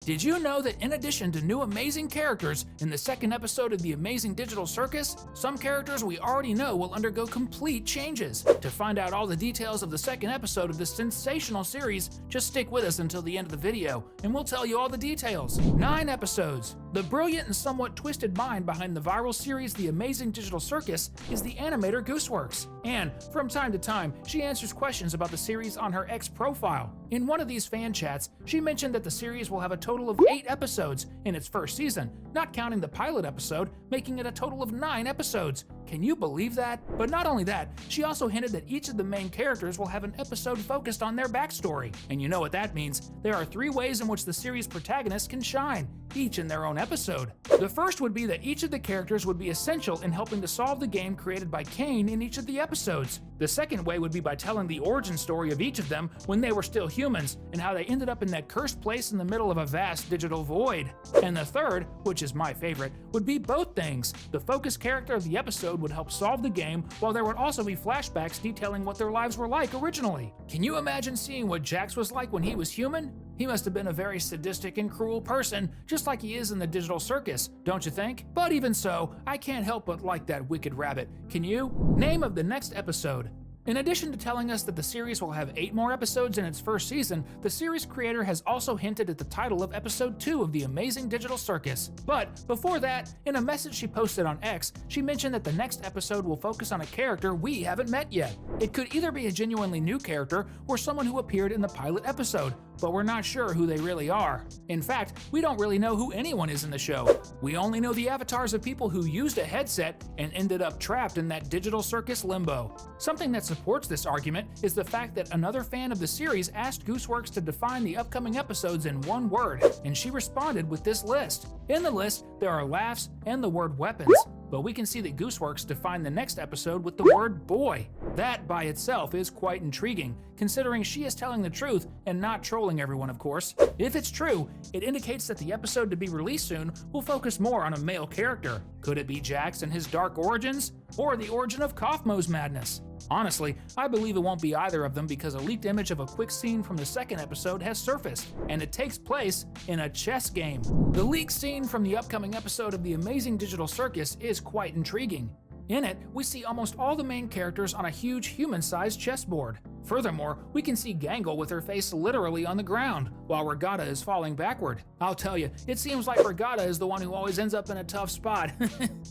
Did you know that in addition to new amazing characters in the second episode of The Amazing Digital Circus, some characters we already know will undergo complete changes? To find out all the details of the second episode of this sensational series, just stick with us until the end of the video, and we'll tell you all the details. 9 episodes. The brilliant and somewhat twisted mind behind the viral series The Amazing Digital Circus is the animator Gooseworx, and from time to time, she answers questions about the series on her X profile. In one of these fan chats, she mentioned that the series will have a total of 8 episodes in its first season, not counting the pilot episode, making it a total of 9 episodes. Can you believe that? But not only that, she also hinted that each of the main characters will have an episode focused on their backstory. And you know what that means. There are 3 ways in which the series protagonists can shine, each in their own episode. The first would be that each of the characters would be essential in helping to solve the game created by Cain in each of the episodes. The second way would be by telling the origin story of each of them when they were still humans, and how they ended up in that cursed place in the middle of a vast digital void. And the third, which is my favorite, would be both things. The focus character of the episode would help solve the game, while there would also be flashbacks detailing what their lives were like originally. Can you imagine seeing what Jax was like when he was human? He must have been a very sadistic and cruel person, just like he is in the digital circus, don't you think? But even so, I can't help but like that wicked rabbit. Can you? Name of the next episode. In addition to telling us that the series will have 8 more episodes in its first season, the series creator has also hinted at the title of episode 2 of The Amazing Digital Circus. But before that, in a message she posted on X, she mentioned that the next episode will focus on a character we haven't met yet. It could either be a genuinely new character or someone who appeared in the pilot episode, but we're not sure who they really are. In fact, we don't really know who anyone is in the show. We only know the avatars of people who used a headset and ended up trapped in that digital circus limbo. Something that supports this argument is the fact that another fan of the series asked Gooseworx to define the upcoming episodes in one word, and she responded with this list. In the list, there are laughs and the word weapons, but we can see that Gooseworx defined the next episode with the word boy. That by itself is quite intriguing, considering she is telling the truth and not trolling everyone, of course. If it's true, it indicates that the episode to be released soon will focus more on a male character. Could it be Jax and his dark origins? Or the origin of Kaufmo's madness? Honestly, I believe it won't be either of them because a leaked image of a quick scene from the second episode has surfaced, and it takes place in a chess game. The leaked scene from the upcoming episode of The Amazing Digital Circus is quite intriguing. In it, we see almost all the main characters on a huge human-sized chessboard. Furthermore, we can see Gangle with her face literally on the ground, while Regatta is falling backward. I'll tell you, it seems like Regatta is the one who always ends up in a tough spot.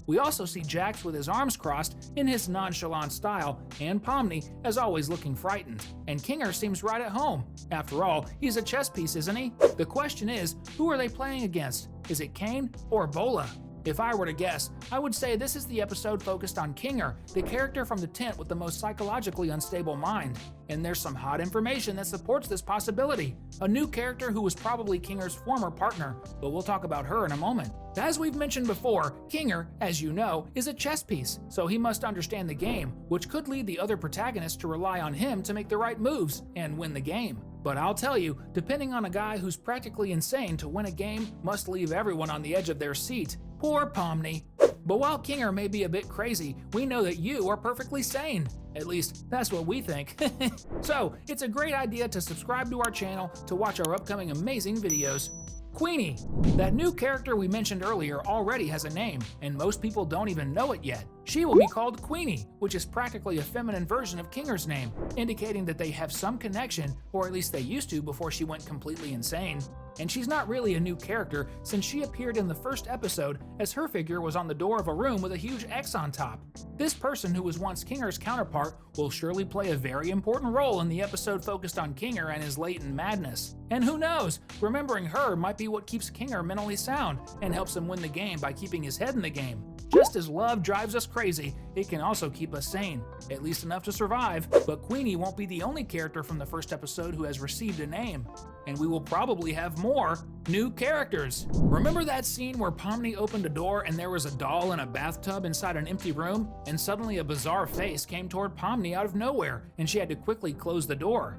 We also see Jax with his arms crossed in his nonchalant style, and Pomni as always looking frightened. And Kinger seems right at home. After all, he's a chess piece, isn't he? The question is, who are they playing against? Is it Cain or Bola? If I were to guess, I would say this is the episode focused on Kinger, the character from the tent with the most psychologically unstable mind. And there's some hot information that supports this possibility. A new character who was probably Kinger's former partner, but we'll talk about her in a moment. As we've mentioned before, Kinger, as you know, is a chess piece, so he must understand the game, which could lead the other protagonists to rely on him to make the right moves and win the game. But I'll tell you, depending on a guy who's practically insane to win a game must leave everyone on the edge of their seat. Poor Pomni. But while Kinger may be a bit crazy, we know that you are perfectly sane. At least, that's what we think. So, it's a great idea to subscribe to our channel to watch our upcoming amazing videos. Queenie. That new character we mentioned earlier already has a name, and most people don't even know it yet. She will be called Queenie, which is practically a feminine version of Kinger's name, indicating that they have some connection, or at least they used to before she went completely insane. And she's not really a new character since she appeared in the first episode as her figure was on the door of a room with a huge X on top. This person who was once Kinger's counterpart will surely play a very important role in the episode focused on Kinger and his latent madness. And who knows, remembering her might be what keeps Kinger mentally sound and helps him win the game by keeping his head in the game. Just as love drives us crazy, it can also keep us sane, at least enough to survive. But Queenie won't be the only character from the first episode who has received a name. And we will probably have more new characters. Remember that scene where Pomni opened a door and there was a doll in a bathtub inside an empty room? And suddenly a bizarre face came toward Pomni out of nowhere, and she had to quickly close the door.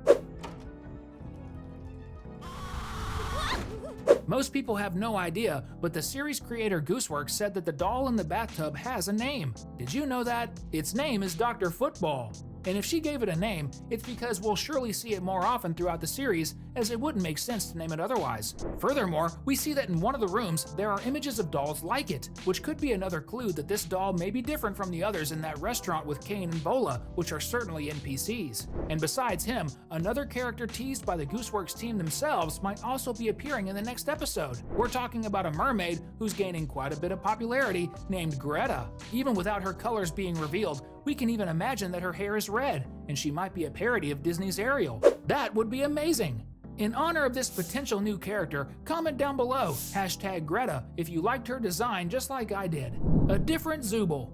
Most people have no idea, but the series creator Gooseworx said that the doll in the bathtub has a name. Did you know that? Its name is Dr. Football. And if she gave it a name, it's because we'll surely see it more often throughout the series, as it wouldn't make sense to name it otherwise. Furthermore, we see that in one of the rooms there are images of dolls like it, which could be another clue that this doll may be different from the others in that restaurant with Kane and Bola, which are certainly NPCs. And besides him, another character teased by the Gooseworx team themselves might also be appearing in the next episode. We're talking about a mermaid who's gaining quite a bit of popularity, named Greta. Even without her colors being revealed, we can even imagine that her hair is red, and she might be a parody of Disney's Ariel. That would be amazing! In honor of this potential new character, comment down below, #Greta, if you liked her design just like I did. A different Zooble.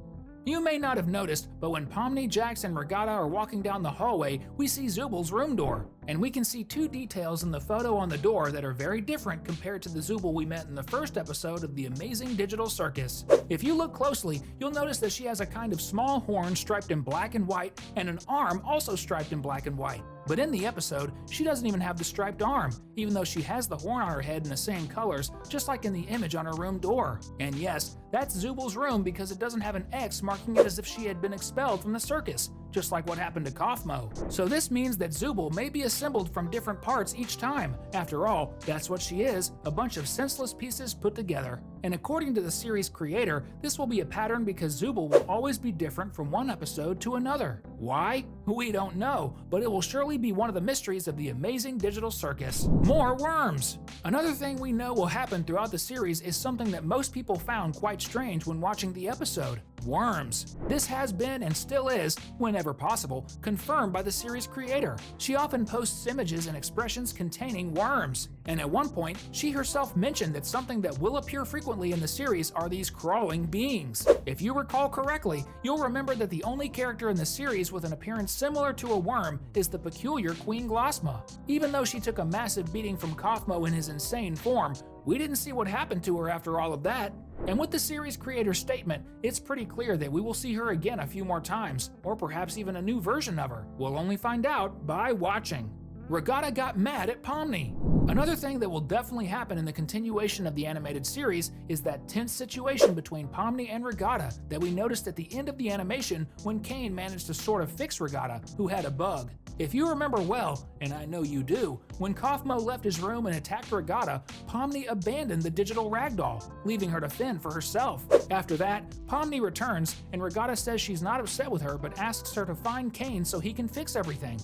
You may not have noticed, but when Pomni, Jax, and Regatta are walking down the hallway, we see Zooble's room door. And we can see two details in the photo on the door that are very different compared to the Zooble we met in the first episode of The Amazing Digital Circus. If you look closely, you'll notice that she has a kind of small horn striped in black and white, and an arm also striped in black and white. But in the episode, she doesn't even have the striped arm, even though she has the horn on her head in the same colors, just like in the image on her room door. And yes, that's Zooble's room because it doesn't have an X marking it as if she had been expelled from the circus, just like what happened to Kaufmo. So this means that Zooble may be assembled from different parts each time. After all, that's what she is, a bunch of senseless pieces put together. And according to the series creator, this will be a pattern because Zooble will always be different from one episode to another. Why? We don't know, but it will surely be one of the mysteries of the Amazing Digital Circus. More worms! Another thing we know will happen throughout the series is something that most people found quite strange when watching the episode. Worms. This has been and still is, whenever possible, confirmed by the series creator. She often posts images and expressions containing worms. And at one point, she herself mentioned that something that will appear frequently in the series are these crawling beings. If you recall correctly, you'll remember that the only character in the series with an appearance similar to a worm is the peculiar Queen Glasma. Even though she took a massive beating from Kaufmo in his insane form, we didn't see what happened to her after all of that. And with the series creator's statement, it's pretty clear that we will see her again a few more times, or perhaps even a new version of her. We'll only find out by watching. Regatta got mad at Pomni. Another thing that will definitely happen in the continuation of the animated series is that tense situation between Pomni and Regatta that we noticed at the end of the animation when Kane managed to sort of fix Regatta, who had a bug. If you remember well, and I know you do, when Kaufmo left his room and attacked Regatta, Pomni abandoned the digital ragdoll, leaving her to fend for herself. After that, Pomni returns, and Regatta says she's not upset with her but asks her to find Kane so he can fix everything.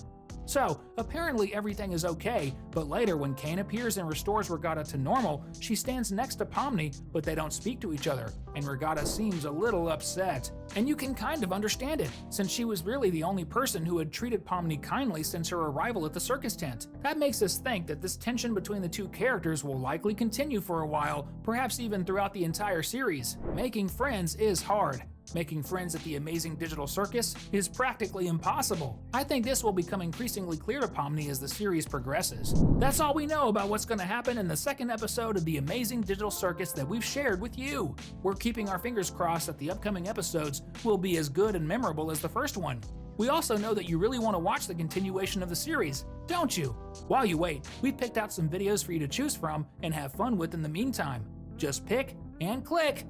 So, apparently everything is okay, but later when Kane appears and restores Regatta to normal, she stands next to Pomni, but they don't speak to each other, and Regatta seems a little upset. And you can kind of understand it, since she was really the only person who had treated Pomni kindly since her arrival at the circus tent. That makes us think that this tension between the two characters will likely continue for a while, perhaps even throughout the entire series. Making friends is hard. Making friends at the Amazing Digital Circus is practically impossible. I think this will become increasingly clear to Pomni as the series progresses. That's all we know about what's going to happen in the second episode of the Amazing Digital Circus that we've shared with you. We're keeping our fingers crossed that the upcoming episodes will be as good and memorable as the first one. We also know that you really want to watch the continuation of the series, don't you? While you wait, we've picked out some videos for you to choose from and have fun with in the meantime. Just pick and click.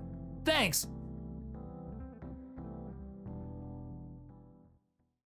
Thanks!